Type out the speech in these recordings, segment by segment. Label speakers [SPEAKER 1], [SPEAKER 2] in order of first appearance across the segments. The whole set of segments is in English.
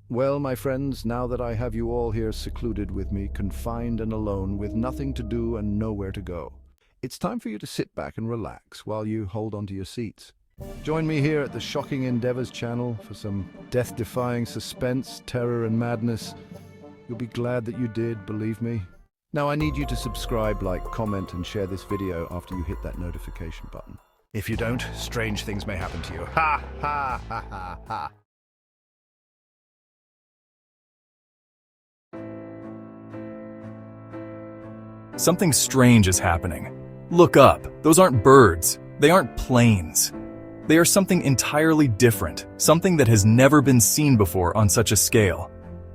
[SPEAKER 1] Well, my friends, now that I have you all here secluded with me, confined and alone, with nothing to do and nowhere to go, it's time for you to sit back and relax while you hold on to your seats. Join me here at the Shocking Endeavors channel for some death-defying suspense, terror and madness. You'll be glad that you did, believe me. Now I need you to subscribe, like, comment and share this video after you hit that notification button. If you don't, strange things may happen to you. Ha ha ha ha ha.
[SPEAKER 2] Something strange is happening. Look up. Those aren't birds. They aren't planes. They are something entirely different, something that has never been seen before on such a scale.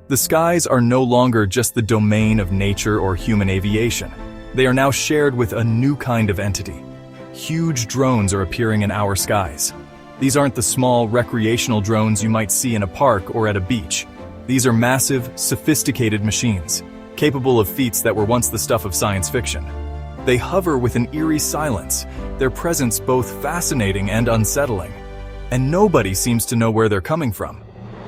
[SPEAKER 2] The skies are no longer just the domain of nature or human aviation. They are now shared with a new kind of entity. Huge drones are appearing in our skies. These aren't the small recreational drones you might see in a park or at a beach. These are massive, sophisticated machines, capable of feats that were once the stuff of science fiction. They hover with an eerie silence, their presence both fascinating and unsettling. And nobody seems to know where they're coming from.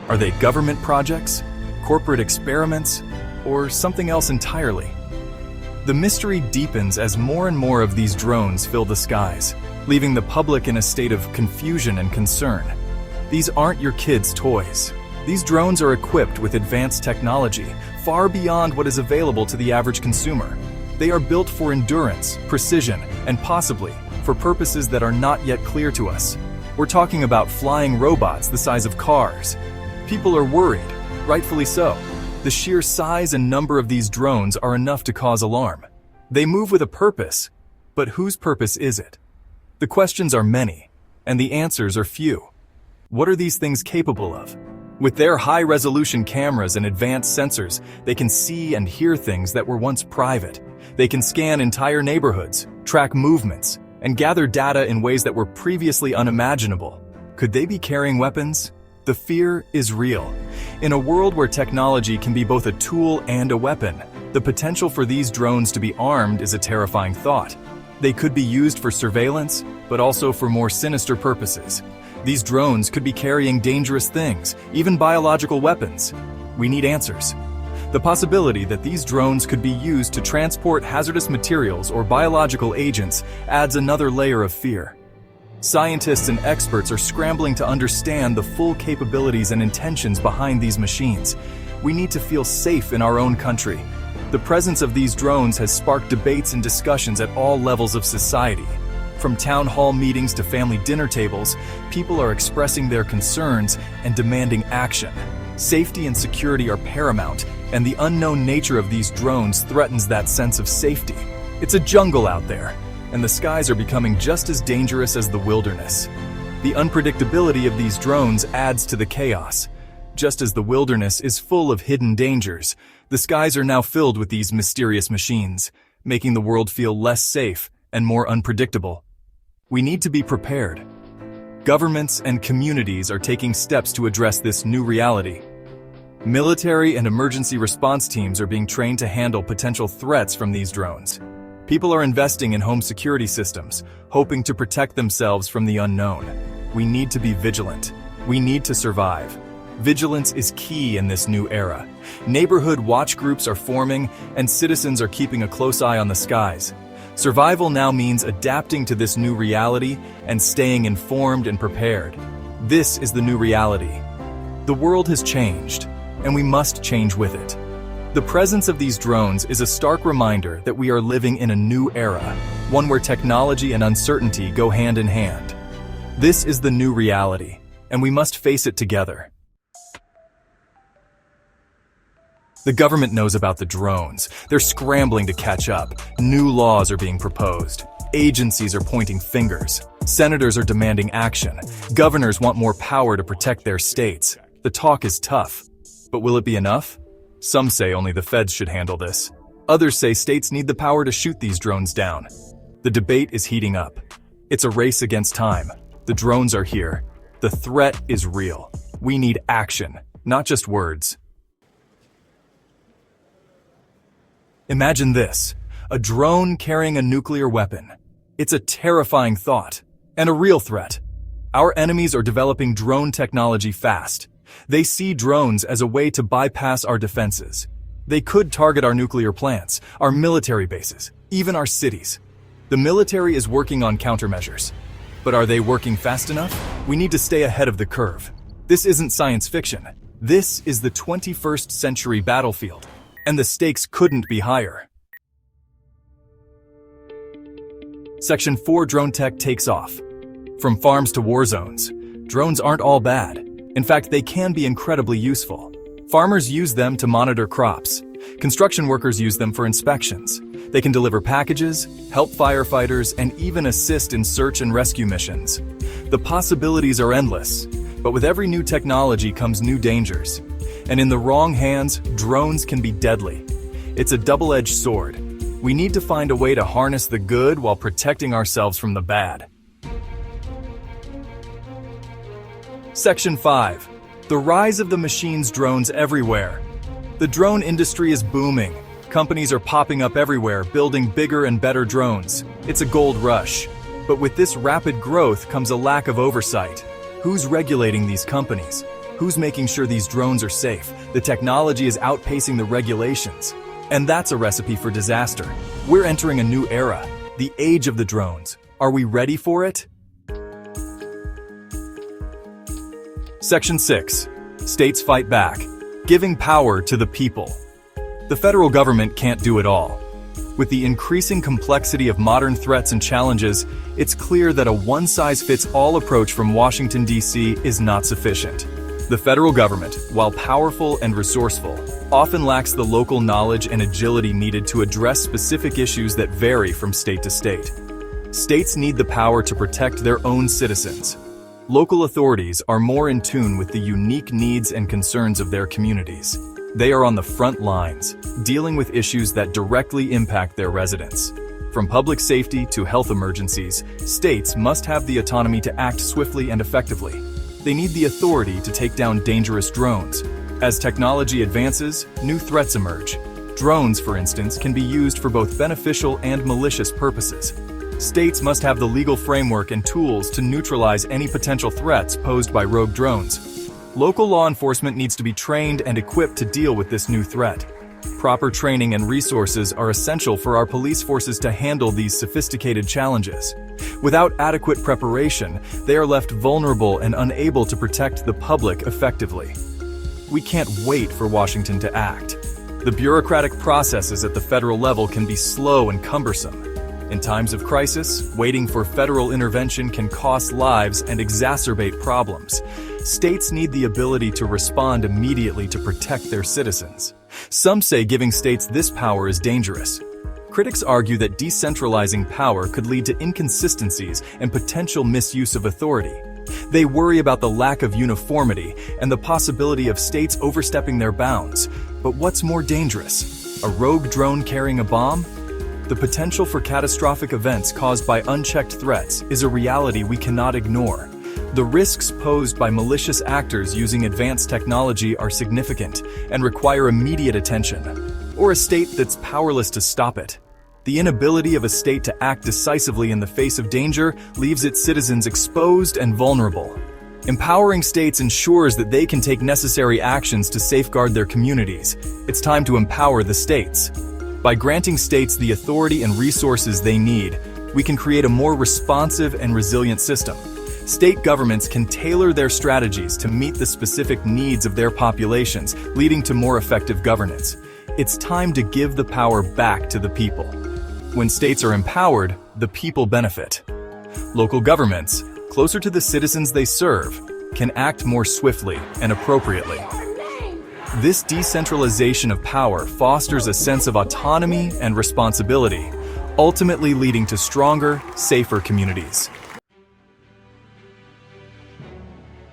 [SPEAKER 2] Are they government projects, corporate experiments, or something else entirely? The mystery deepens as more and more of these drones fill the skies, leaving the public in a state of confusion and concern. These aren't your kids' toys. These drones are equipped with advanced technology, far beyond what is available to the average consumer. They are built for endurance, precision, and possibly for purposes that are not yet clear to us. We're talking about flying robots the size of cars. People are worried, rightfully so. The sheer size and number of these drones are enough to cause alarm. They move with a purpose, but whose purpose is it? The questions are many, and the answers are few. What are these things capable of? With their high-resolution cameras and advanced sensors, they can see and hear things that were once private. They can scan entire neighborhoods, track movements, and gather data in ways that were previously unimaginable. Could they be carrying weapons? The fear is real. In a world where technology can be both a tool and a weapon, the potential for these drones to be armed is a terrifying thought. They could be used for surveillance, but also for more sinister purposes. These drones could be carrying dangerous things, even biological weapons. We need answers. The possibility that these drones could be used to transport hazardous materials or biological agents adds another layer of fear. Scientists and experts are scrambling to understand the full capabilities and intentions behind these machines. We need to feel safe in our own country. The presence of these drones has sparked debates and discussions at all levels of society. From town hall meetings to family dinner tables, people are expressing their concerns and demanding action. Safety and security are paramount, and the unknown nature of these drones threatens that sense of safety. It's a jungle out there, and the skies are becoming just as dangerous as the wilderness. The unpredictability of these drones adds to the chaos. Just as the wilderness is full of hidden dangers, the skies are now filled with these mysterious machines, making the world feel less safe and more unpredictable. We need to be prepared. Governments and communities are taking steps to address this new reality. Military and emergency response teams are being trained to handle potential threats from these drones. People are investing in home security systems, hoping to protect themselves from the unknown. We need to be vigilant. We need to survive. Vigilance is key in this new era. Neighborhood watch groups are forming, and citizens are keeping a close eye on the skies. Survival now means adapting to this new reality and staying informed and prepared. This is the new reality. The world has changed, and we must change with it. The presence of these drones is a stark reminder that we are living in a new era, one where technology and uncertainty go hand in hand. This is the new reality, and we must face it together. The government knows about the drones. They're scrambling to catch up. New laws are being proposed. Agencies are pointing fingers. Senators are demanding action. Governors want more power to protect their states. The talk is tough. But will it be enough? Some say only the feds should handle this. Others say states need the power to shoot these drones down. The debate is heating up. It's a race against time. The drones are here. The threat is real. We need action, not just words. Imagine this, a drone carrying a nuclear weapon. It's a terrifying thought, and a real threat. Our enemies are developing drone technology fast. They see drones as a way to bypass our defenses. They could target our nuclear plants, our military bases, even our cities. The military is working on countermeasures. But are they working fast enough? We need to stay ahead of the curve. This isn't science fiction. This is the 21st century battlefield, and the stakes couldn't be higher. Section 4 Drone Tech takes off. From farms to war zones, drones aren't all bad. In fact, they can be incredibly useful. Farmers use them to monitor crops. Construction workers use them for inspections. They can deliver packages, help firefighters, and even assist in search and rescue missions. The possibilities are endless, but with every new technology comes new dangers. And in the wrong hands, drones can be deadly. It's a double-edged sword. We need to find a way to harness the good while protecting ourselves from the bad. Section 5. The rise of the machines drones everywhere. The drone industry is booming. Companies are popping up everywhere, building bigger and better drones. It's a gold rush. But with this rapid growth comes a lack of oversight. Who's regulating these companies? Who's making sure these drones are safe? The technology is outpacing the regulations. And that's a recipe for disaster. We're entering a new era, the age of the drones. Are we ready for it? Section 6. States fight back, giving power to the people. The federal government can't do it all. With the increasing complexity of modern threats and challenges, it's clear that a one-size-fits-all approach from Washington, D.C. is not sufficient. The federal government, while powerful and resourceful, often lacks the local knowledge and agility needed to address specific issues that vary from state to state. States need the power to protect their own citizens. Local authorities are more in tune with the unique needs and concerns of their communities. They are on the front lines, dealing with issues that directly impact their residents. From public safety to health emergencies, states must have the autonomy to act swiftly and effectively. They need the authority to take down dangerous drones. As technology advances, new threats emerge. Drones, for instance, can be used for both beneficial and malicious purposes. States must have the legal framework and tools to neutralize any potential threats posed by rogue drones. Local law enforcement needs to be trained and equipped to deal with this new threat. Proper training and resources are essential for our police forces to handle these sophisticated challenges. Without adequate preparation, they are left vulnerable and unable to protect the public effectively. We can't wait for Washington to act. The bureaucratic processes at the federal level can be slow and cumbersome. In times of crisis, waiting for federal intervention can cost lives and exacerbate problems. States need the ability to respond immediately to protect their citizens. Some say giving states this power is dangerous. Critics argue that decentralizing power could lead to inconsistencies and potential misuse of authority. They worry about the lack of uniformity and the possibility of states overstepping their bounds. But what's more dangerous? A rogue drone carrying a bomb? The potential for catastrophic events caused by unchecked threats is a reality we cannot ignore. The risks posed by malicious actors using advanced technology are significant and require immediate attention, or a state that's powerless to stop it. The inability of a state to act decisively in the face of danger leaves its citizens exposed and vulnerable. Empowering states ensures that they can take necessary actions to safeguard their communities. It's time to empower the states. By granting states the authority and resources they need, we can create a more responsive and resilient system. State governments can tailor their strategies to meet the specific needs of their populations, leading to more effective governance. It's time to give the power back to the people. When states are empowered, the people benefit. Local governments, closer to the citizens they serve, can act more swiftly and appropriately. This decentralization of power fosters a sense of autonomy and responsibility, ultimately leading to stronger, safer communities.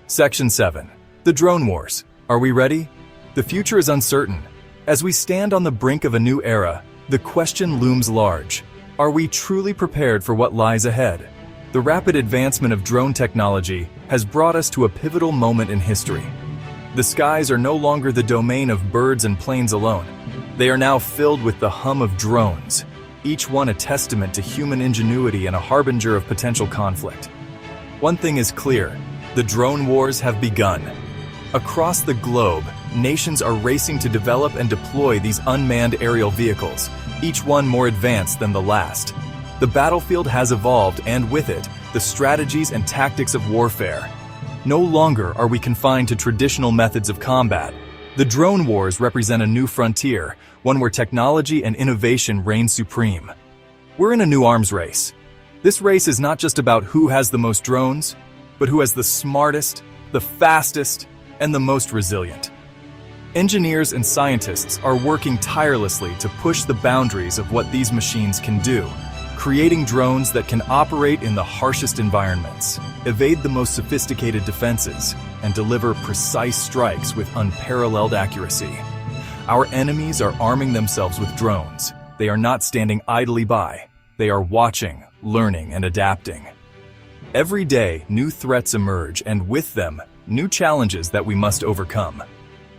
[SPEAKER 2] Section 7. The Drone Wars. Are we ready? The future is uncertain. As we stand on the brink of a new era, the question looms large. Are we truly prepared for what lies ahead? The rapid advancement of drone technology has brought us to a pivotal moment in history. The skies are no longer the domain of birds and planes alone. They are now filled with the hum of drones, each one a testament to human ingenuity and a harbinger of potential conflict. One thing is clear, the drone wars have begun. Across the globe, nations are racing to develop and deploy these unmanned aerial vehicles, each one more advanced than the last. The battlefield has evolved, and with it, the strategies and tactics of warfare. No longer are we confined to traditional methods of combat. The drone wars represent a new frontier, one where technology and innovation reign supreme. We're in a new arms race. This race is not just about who has the most drones, but who has the smartest, the fastest, and the most resilient. Engineers and scientists are working tirelessly to push the boundaries of what these machines can do, creating drones that can operate in the harshest environments, evade the most sophisticated defenses, and deliver precise strikes with unparalleled accuracy. Our enemies are arming themselves with drones. They are not standing idly by. They are watching, learning, and adapting. Every day, new threats emerge, and with them, new challenges that we must overcome.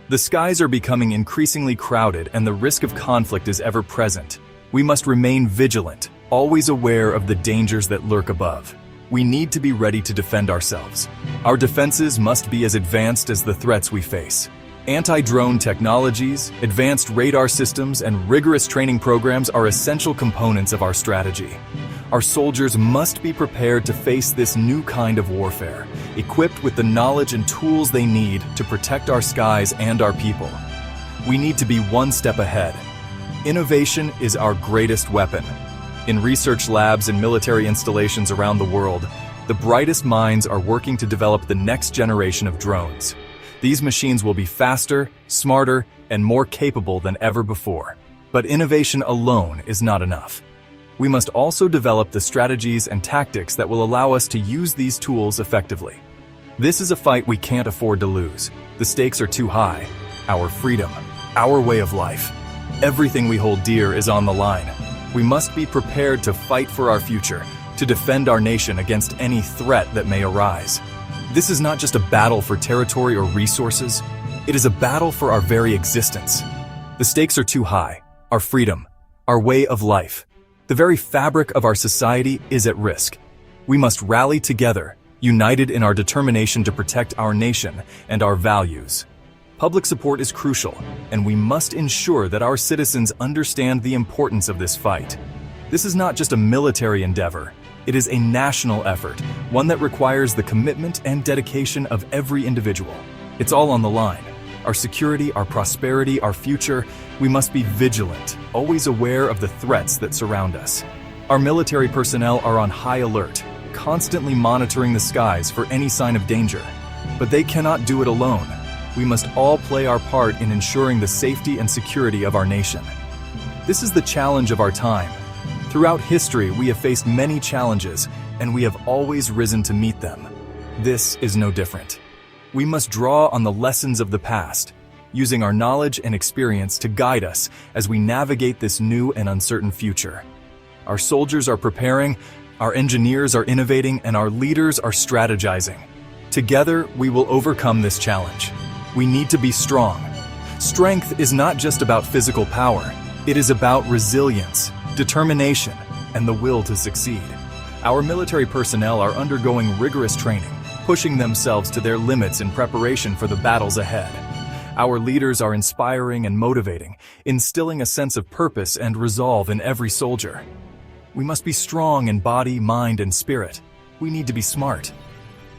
[SPEAKER 2] The skies are becoming increasingly crowded, and the risk of conflict is ever present. We must remain vigilant, always aware of the dangers that lurk above. We need to be ready to defend ourselves. Our defenses must be as advanced as the threats we face. Anti-drone technologies, advanced radar systems, and rigorous training programs are essential components of our strategy. Our soldiers must be prepared to face this new kind of warfare, equipped with the knowledge and tools they need to protect our skies and our people. We need to be one step ahead. Innovation is our greatest weapon. In research labs and military installations around the world, the brightest minds are working to develop the next generation of drones. These machines will be faster, smarter, and more capable than ever before. But innovation alone is not enough. We must also develop the strategies and tactics that will allow us to use these tools effectively. This is a fight we can't afford to lose. The stakes are too high. Our freedom, our way of life, everything we hold dear is on the line. We must be prepared to fight for our future, to defend our nation against any threat that may arise. This is not just a battle for territory or resources, it is a battle for our very existence. The stakes are too high. Our freedom, our way of life, the very fabric of our society is at risk. We must rally together, united in our determination to protect our nation and our values. Public support is crucial, and we must ensure that our citizens understand the importance of this fight. This is not just a military endeavor. It is a national effort, one that requires the commitment and dedication of every individual. It's all on the line. Our security, our prosperity, our future. We must be vigilant, always aware of the threats that surround us. Our military personnel are on high alert, constantly monitoring the skies for any sign of danger. But they cannot do it alone. We must all play our part in ensuring the safety and security of our nation. This is the challenge of our time. Throughout history, we have faced many challenges, and we have always risen to meet them. This is no different. We must draw on the lessons of the past, using our knowledge and experience to guide us as we navigate this new and uncertain future. Our soldiers are preparing, our engineers are innovating, and our leaders are strategizing. Together, we will overcome this challenge. We need to be strong. Strength is not just about physical power. It is about resilience, determination, and the will to succeed. Our military personnel are undergoing rigorous training, pushing themselves to their limits in preparation for the battles ahead. Our leaders are inspiring and motivating, instilling a sense of purpose and resolve in every soldier. We must be strong in body, mind, and spirit. We need to be smart.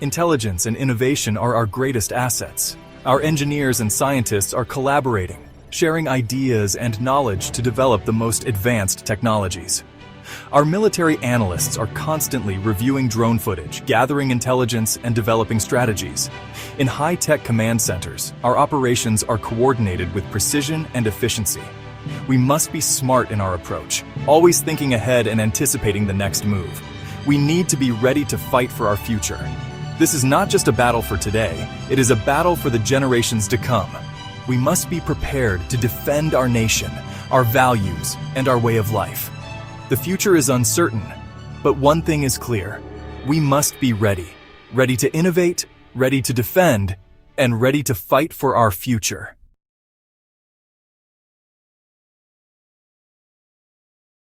[SPEAKER 2] Intelligence and innovation are our greatest assets. Our engineers and scientists are collaborating, sharing ideas and knowledge to develop the most advanced technologies. Our military analysts are constantly reviewing drone footage, gathering intelligence, and developing strategies. In high-tech command centers, our operations are coordinated with precision and efficiency. We must be smart in our approach, always thinking ahead and anticipating the next move. We need to be ready to fight for our future. This is not just a battle for today, it is a battle for the generations to come. We must be prepared to defend our nation, our values, and our way of life. The future is uncertain, but one thing is clear. We must be ready. Ready to innovate, ready to defend, and ready to fight for our future.